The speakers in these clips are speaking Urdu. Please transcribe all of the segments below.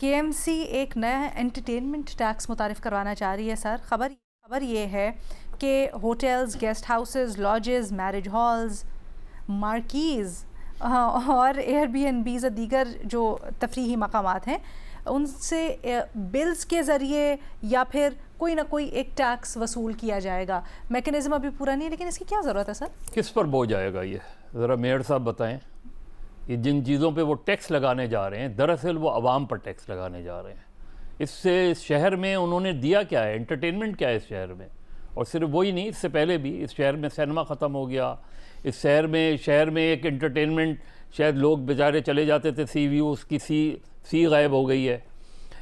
KMC ایک نیا انٹرٹینمنٹ ٹیکس متعارف کروانا چاہ رہی ہے سر. خبر یہ ہے کہ hotels, guest houses, lodges, marriage halls, marquees اور ایئر بی این بیز اور دیگر جو تفریحی مقامات ہیں ان سے بلز کے ذریعے یا پھر کوئی نہ کوئی ایک ٹیکس وصول کیا جائے گا. میکنزم ابھی پورا نہیں ہے، لیکن اس کی کیا ضرورت ہے سر؟ کس پر بوجھ آئے گا یہ ذرا میئر صاحب بتائیں. یہ جن چیزوں پہ وہ ٹیکس لگانے جا رہے ہیں دراصل وہ عوام پر ٹیکس لگانے جا رہے ہیں. اس سے اس شہر میں انہوں نے دیا کیا ہے؟ انٹرٹینمنٹ کیا ہے اس شہر میں؟ اور صرف وہی نہیں، اس سے پہلے بھی اس شہر میں سینما ختم ہو گیا. اس شہر میں ایک انٹرٹینمنٹ شاید لوگ بیچارے چلے جاتے تھے سی ویو، اس کی سی غائب ہو گئی ہے.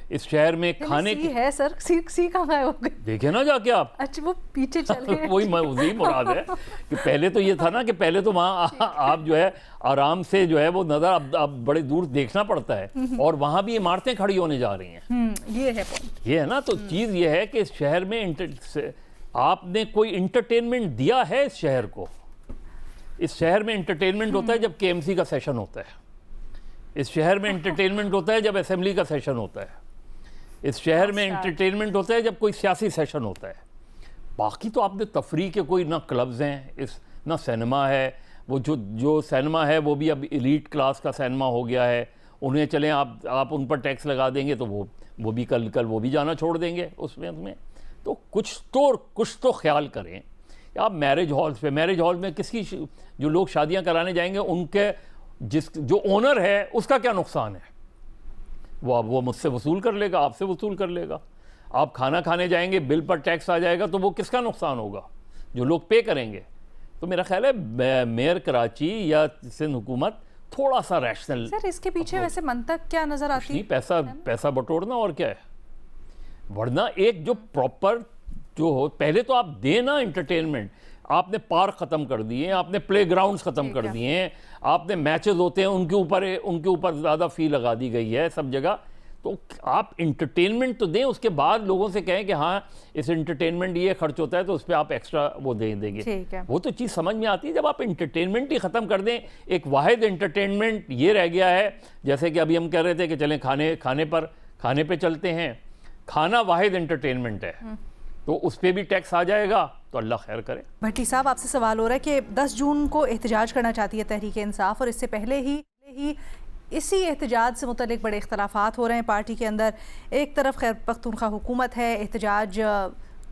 اس شہر میں کھانے کی ہے سر، سی کہاں غائب ہو گئی؟ دیکھیں نا جا کے آپ. اچھا وہ پیچھے چل گئے. وہی مراد ہے کہ پہلے تو یہ تھا نا کہ پہلے تو وہاں آپ جو ہے آرام سے جو ہے وہ نظر اب بڑے دور دیکھنا پڑتا ہے، اور وہاں بھی عمارتیں کھڑی ہونے جا رہی ہیں. یہ ہے نا. تو چیز یہ ہے کہ اس شہر میں آپ نے کوئی انٹرٹینمنٹ دیا ہے اس شہر کو. اس شہر میں انٹرٹینمنٹ ہوتا ہے جب KMC کا سیشن ہوتا ہے. اس شہر میں انٹرٹینمنٹ ہوتا ہے جب اسمبلی کا سیشن ہوتا ہے. اس شہر میں انٹرٹینمنٹ ہوتا ہے جب کوئی سیاسی سیشن ہوتا ہے. باقی تو آپ نے تفریح کے کوئی نہ کلبز ہیں، نہ سینما ہے. وہ جو سینما ہے وہ بھی اب ایلیٹ کلاس کا سینما ہو گیا ہے. انہیں چلیں آپ ان پر ٹیکس لگا دیں گے تو وہ بھی کل وہ بھی جانا چھوڑ دیں گے اس میں. تو کچھ تو خیال کریں. آپ میرج ہال میں کس کی جو لوگ شادیاں کرانے جائیں گے ان کے جو اونر ہے اس کا کیا نقصان ہے؟ وہ مجھ سے وصول کر لے گا، آپ سے وصول کر لے گا. آپ کھانا کھانے جائیں گے، بل پر ٹیکس آ جائے گا تو وہ کس کا نقصان ہوگا؟ جو لوگ پے کریں گے. تو میرا خیال ہے میئر کراچی یا سندھ حکومت تھوڑا سا ریشنل. سر اس کے پیچھے ویسے منطق کیا نظر آتی ہے؟ پیسہ بٹورنا اور کیا ہے. ورنہ ایک جو پراپر جو ہو، پہلے تو آپ دیں نا انٹرٹینمنٹ. آپ نے پارک ختم کر دیے، آپ نے پلے گراؤنڈز ختم کر دیے ہیں، آپ نے میچز ہوتے ہیں ان کے اوپر زیادہ فی لگا دی گئی ہے سب جگہ. تو آپ انٹرٹینمنٹ تو دیں، اس کے بعد لوگوں سے کہیں کہ ہاں اس انٹرٹینمنٹ یہ خرچ ہوتا ہے تو اس پہ آپ ایکسٹرا وہ دیں گے. وہ تو چیز سمجھ میں آتی ہے جب آپ انٹرٹینمنٹ ہی ختم کر دیں. ایک واحد انٹرٹینمنٹ یہ رہ گیا ہے، جیسے کہ ابھی ہم کہہ رہے تھے کہ چلیں کھانے پہ چلتے ہیں. کھانا واحد انٹرٹینمنٹ ہے تو اس پہ بھی ٹیکس آ جائے گا تو اللہ خیر کرے. بھٹی صاحب آپ سے سوال ہو رہا ہے کہ 10 جون کو احتجاج کرنا چاہتی ہے تحریک انصاف، اور اس سے پہلے ہی اسی احتجاج سے متعلق بڑے اختلافات ہو رہے ہیں پارٹی کے اندر. ایک طرف خیر پختونخوا حکومت ہے، احتجاج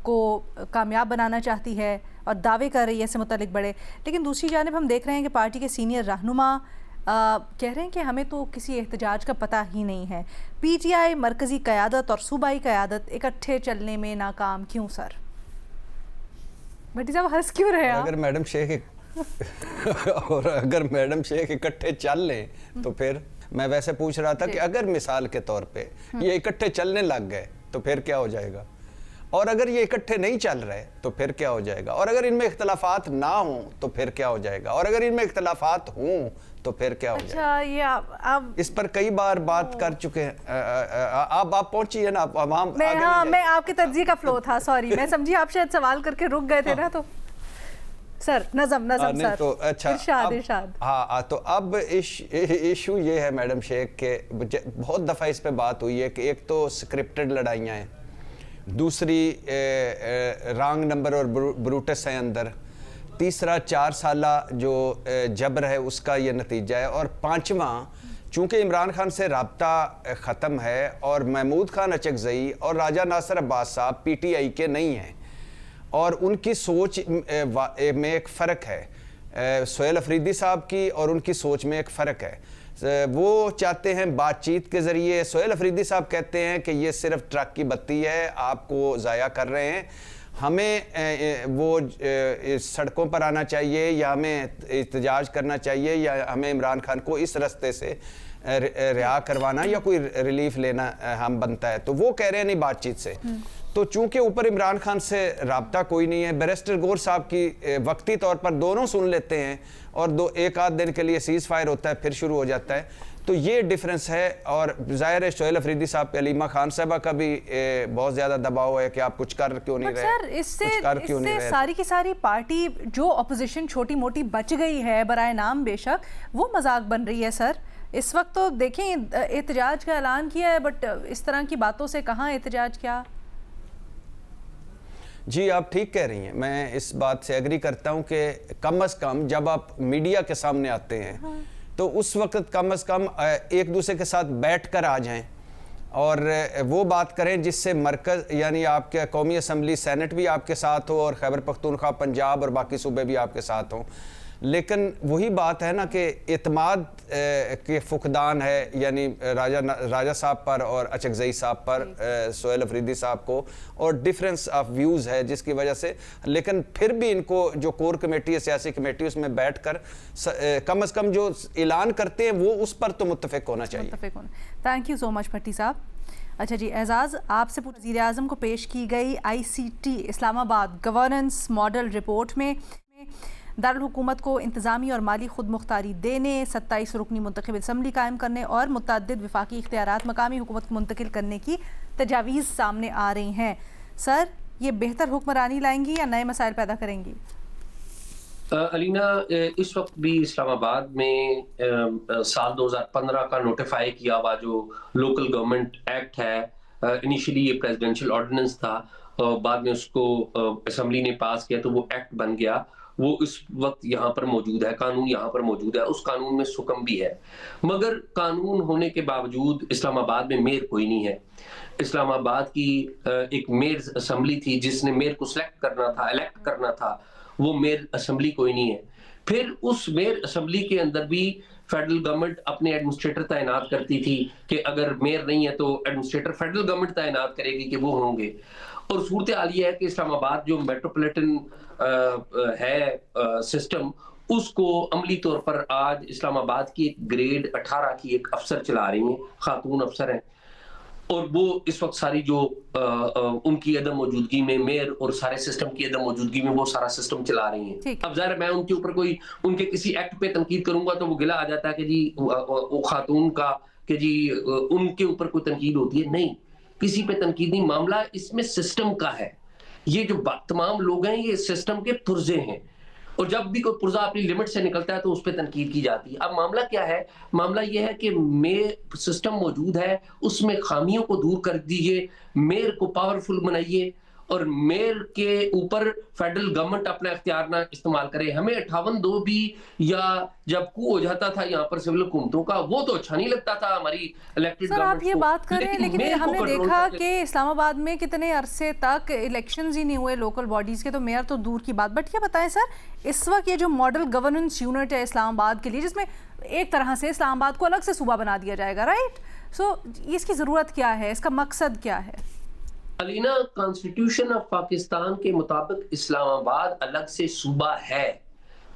کو کامیاب بنانا چاہتی ہے اور دعوے کر رہی ہے اس سے متعلق بڑے، لیکن دوسری جانب ہم دیکھ رہے ہیں کہ پارٹی کے سینئر رہنما کہہ رہے ہیں کہ ہمیں تو کسی احتجاج کا پتہ ہی نہیں ہے. PTI مرکزی قیادت اور صوبائی قیادت اکٹھے چلنے میں ناکام کیوں سر؟ بھٹی صاحب ہنس کیوں رہے آپ؟ اگر میڈم شیخ اکٹھے چل لیں تو پھر میں ویسے پوچھ رہا تھا کہ اگر مثال کے طور پہ یہ اکٹھے چلنے لگ گئے تو پھر کیا ہو جائے گا؟ اور اگر یہ اکٹھے نہیں چل رہے تو پھر کیا ہو جائے گا؟ اور اگر ان میں اختلافات نہ ہوں تو پھر کیا ہو جائے گا؟ اور اگر ان میں اختلافات ہوں تو پھر کیا ہو جائے گا؟ اچھا اس پر کئی بار بات کر چکے ہیں. آپ پہنچی ہے نا. میں آپ کے تجزیے کا فلو تھا، سوری میں سمجھی آپ شاید سوال کر کے رک گئے تھے نا. تو سر نظم سر تو اچھا ارشاد. ہاں تو اب ایشو یہ ہے میڈم شیخ کہ بہت دفعہ اس پہ بات ہوئی ہے کہ ایک تو سکرپٹڈ لڑائیاں ہیں، دوسری رانگ نمبر اور بروٹس ہیں اندر، تیسرا 4 سالہ جو جبر ہے اس کا یہ نتیجہ ہے، اور پانچواں چونکہ عمران خان سے رابطہ ختم ہے اور محمود خان اچکزئی اور راجہ ناصر عباس صاحب PTI کے نہیں ہیں اور ان کی سوچ میں ایک فرق ہے. سہیل افریدی صاحب کی اور ان کی سوچ میں ایک فرق ہے. وہ چاہتے ہیں بات چیت کے ذریعے، سہیل افریدی صاحب کہتے ہیں کہ یہ صرف ٹرک کی بتی ہے، آپ کو ضائع کر رہے ہیں، ہمیں وہ سڑکوں پر آنا چاہیے یا ہمیں احتجاج کرنا چاہیے یا ہمیں عمران خان کو اس رستے سے رہا کروانا یا کوئی ریلیف لینا ہم بنتا ہے. تو وہ کہہ رہے ہیں نہیں بات چیت سے. تو چونکہ اوپر عمران خان سے رابطہ کوئی نہیں ہے، بیرسٹر گور صاحب کی وقتی طور پر دونوں سن لیتے ہیں اور ایک آدھ دن کے لیے سیز فائر ہوتا ہے پھر شروع ہو جاتا ہے. تو یہ ڈیفرنس ہے. اور ظاہر ہے سہیل افریدی صاحب پہ علیمہ خان صاحبہ کا بھی بہت زیادہ دباؤ ہے کہ آپ کچھ کر کیوں نہیں رہے. سر اس سے ساری کی ساری پارٹی جو اپوزیشن چھوٹی موٹی بچ گئی ہے برائے نام بے شک وہ مذاق بن رہی ہے سر. اس وقت تو دیکھیں احتجاج کا اعلان کیا ہے، بٹ اس طرح کی باتوں سے کہاں احتجاج کیا؟ جی آپ ٹھیک کہہ رہی ہیں، میں اس بات سے ایگری کرتا ہوں کہ کم از کم جب آپ میڈیا کے سامنے آتے ہیں تو اس وقت کم از کم ایک دوسرے کے ساتھ بیٹھ کر آ جائیں اور وہ بات کریں جس سے مرکز یعنی آپ کے قومی اسمبلی سینٹ بھی آپ کے ساتھ ہو اور خیبر پختونخوا پنجاب اور باقی صوبے بھی آپ کے ساتھ ہوں. لیکن وہی بات ہے نا کہ اعتماد کے فقدان ہے، یعنی راجہ صاحب پر اور اچکزئی صاحب پر، سہیل افریدی صاحب کو، اور ڈیفرنس آف ویوز ہے جس کی وجہ سے. لیکن پھر بھی ان کو جو کور کمیٹی ہے، سیاسی کمیٹی، اس میں بیٹھ کر کم از کم جو اعلان کرتے ہیں وہ اس پر تو متفق ہونا چاہیے. تھینک یو سو مچ بھٹی صاحب. اچھا جی اعزاز، آپ سے وزیر اعظم کو پیش کی گئی ICT اسلام آباد گورننس ماڈل رپورٹ میں دارالحکومت کو انتظامی اور مالی خود مختاری دینے، 27 رکنی منتخب اسمبلی قائم کرنے اور متعدد وفاقی اختیارات مقامی حکومت کو منتقل کرنے کی تجاویز سامنے آ رہی ہیں. سر، یہ بہتر حکمرانی لائیں گی یا نئے مسائل پیدا کریں گی؟ علینا، اس وقت بھی اسلام آباد میں سال 2015 کا نوٹیفائی کیا ہوا جو لوکل گورنمنٹ ایکٹ ہے، انیشلی یہ پریزیڈنشل آرڈیننس تھا، بعد میں اس کو اسمبلی نے پاس کیا تو وہ ایکٹ بن گیا. وہ اس وقت یہاں پر موجود ہے، قانون یہاں پر موجود ہے. اس قانون میں سکم بھی ہے، مگر قانون ہونے کے باوجود اسلام آباد میں میئر کوئی نہیں ہے. اسلام آباد کی ایک میئر اسمبلی تھی جس نے میئر کو سلیکٹ کرنا تھا، الیکٹ کرنا تھا، وہ میئر اسمبلی کوئی نہیں ہے. پھر اس میئر اسمبلی کے اندر بھی فیڈرل گورنمنٹ اپنے ایڈمنسٹریٹر تعینات کرتی تھی کہ اگر میئر نہیں ہے تو ایڈمنسٹریٹر فیڈرل گورنمنٹ تعینات کرے گی کہ وہ ہوں گے. اور صورتحال یہ ہے کہ اسلام آباد جو میٹروپولیٹن ہے سسٹم، اس کو عملی طور پر آج اسلام آباد کی گریڈ 18 کی ایک افسر چلا رہی ہیں، خاتون افسر ہیں، اور وہ اس وقت ساری جو ان کی عدم موجودگی میں میئر اور سارے سسٹم کی عدم موجودگی میں وہ سارا سسٹم چلا رہی ہیں. اب ظاہر میں ان کے اوپر کوئی ان کے کسی ایکٹ پہ تنقید کروں گا تو وہ گلہ آ جاتا ہے کہ جی وہ خاتون کا کہ جی ان کے اوپر کوئی تنقید ہوتی ہے. نہیں، کسی پہ تنقید نہیں، معاملہ اس میں سسٹم کا ہے. یہ جو تمام لوگ ہیں یہ سسٹم کے پرزے ہیں، اور جب بھی کوئی پرزہ اپنی لمٹ سے نکلتا ہے تو اس پہ تنقید کی جاتی ہے. اب معاملہ کیا ہے؟ معاملہ یہ ہے کہ میئر سسٹم موجود ہے، اس میں خامیوں کو دور کر دیجئے، میئر کو پاورفل بنائیے، اور میئر کے اوپر فیڈرل گورنمنٹ اپنا اختیار نہ استعمال کرے. ہمیں 58-2 بھی یا جب کو ہو جاتا تھا یہاں پر سول حکومتوں کا، وہ تو اچھا نہیں لگتا تھا ہماری الیکٹڈ گورنمنٹ. سر آپ یہ بات کریں، لیکن ہم نے دیکھا کہ اسلام آباد میں کتنے عرصے تک الیکشنز ہی نہیں ہوئے لوکل باڈیز کے، تو میئر تو دور کی بات. بٹ یہ بتائیں سر، اس وقت یہ جو ماڈل گورننس یونٹ ہے اسلام آباد کے لیے، جس میں ایک طرح سے اسلام آباد کو الگ سے صوبہ بنا دیا جائے گا، رائٹ؟ سو اس کی ضرورت کیا ہے؟ اس کا مقصد کیا ہے؟ علینا، کانسٹیٹیوشن آف پاکستان کے مطابق اسلام آباد الگ سے صوبہ ہے،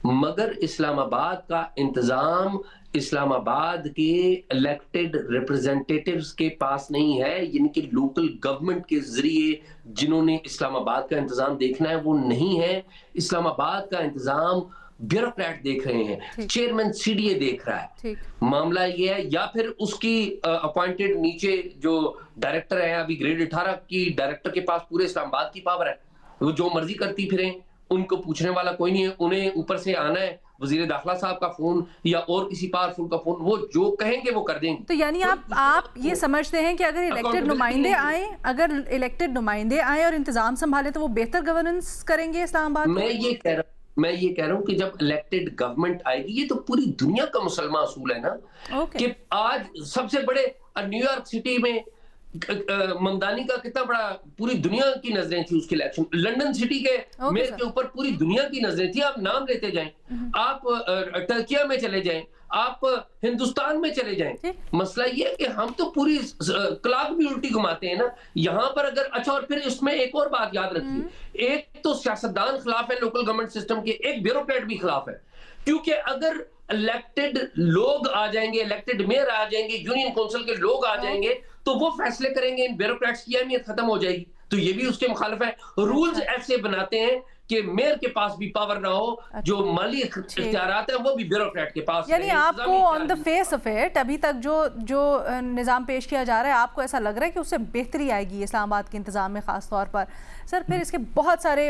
مگر اسلام آباد کا انتظام اسلام آباد کے الیکٹڈ ریپرزینٹیٹیوز کے پاس نہیں ہے. یعنی کہ لوکل گورنمنٹ کے ذریعے جنہوں نے اسلام آباد کا انتظام دیکھنا ہے وہ نہیں ہے. اسلام آباد کا انتظام بیوروکریٹ دیکھ رہے ہیں، چیئرمین CDA دیکھ رہا ہے. معاملہ یہ ہے، یا پھر اس کی اپوائنٹڈ نیچے جو ڈائریکٹر ہے، ابھی گریڈ 18 کی ڈائریکٹر کے پاس پورے اسلام آباد کی پاور ہے، وہ جو مرضی کرتی پھریں، ان کو پوچھنے والا کوئی نہیں ہے. انہیں اوپر سے آنا ہے وزیر داخلہ صاحب کا فون یا اور کسی پاورفل کا فون، وہ جو کہیں گے وہ کر دیں گے. تو یعنی آپ یہ سمجھتے ہیں کہ اگر الیکٹڈ نمائندے آئیں اور انتظام سنبھالیں تو وہ بہتر گورننس کریں گے اسلام آباد؟ میں یہ کہہ رہا ہوں کہ جب الیکٹڈ گورنمنٹ آئے گی، یہ تو پوری دنیا کا مسلمان اصول ہے نا، کہ آج سب سے بڑے نیو یارک سٹی میں ممدانی کا کتنا بڑا پوری دنیا کی نظریں تھی اس کے الیکشن، لندن سٹی کے میئر کے اوپر پوری دنیا کی نظریں تھی. آپ نام لیتے جائیں، آپ ترکیہ میں چلے جائیں، آپ ہندوستان میں چلے جائیں. مسئلہ یہ ہے کہ ہم تو پوری کلاک بھی الٹی گھماتے ہیں نا یہاں پر. اگر اچھا، اور پھر اس میں ایک اور بات یاد رکھیے، ایک تو سیاستدان خلاف ہے لوکل گورنمنٹ سسٹم کے، ایک بیوروکریٹ بھی خلاف ہے. کیونکہ اگر الیکٹڈ لوگ آ جائیں گے، الیکٹڈ میئر آ جائیں گے، یونین کونسل کے لوگ آ جائیں گے تو وہ فیصلے کریں گے، ان بیوروکریٹس کی اہمیت ختم ہو جائے گی. تو یہ بھی اس کے مخالف ہے. رولز ایسے بناتے ہیں کہ میئر کے پاس بھی پاور نہ ہو، جو مالی اختیارات ہیں وہ بھی بیوروکریٹ کے پاس. یعنی آپ کو آن دا فیس آف اٹ ابھی تک جو نظام پیش کیا جا رہا ہے، آپ کو ایسا لگ رہا ہے کہ اس سے بہتری آئے گی اسلام آباد کے انتظام میں خاص طور پر؟ سر پھر اس کے بہت سارے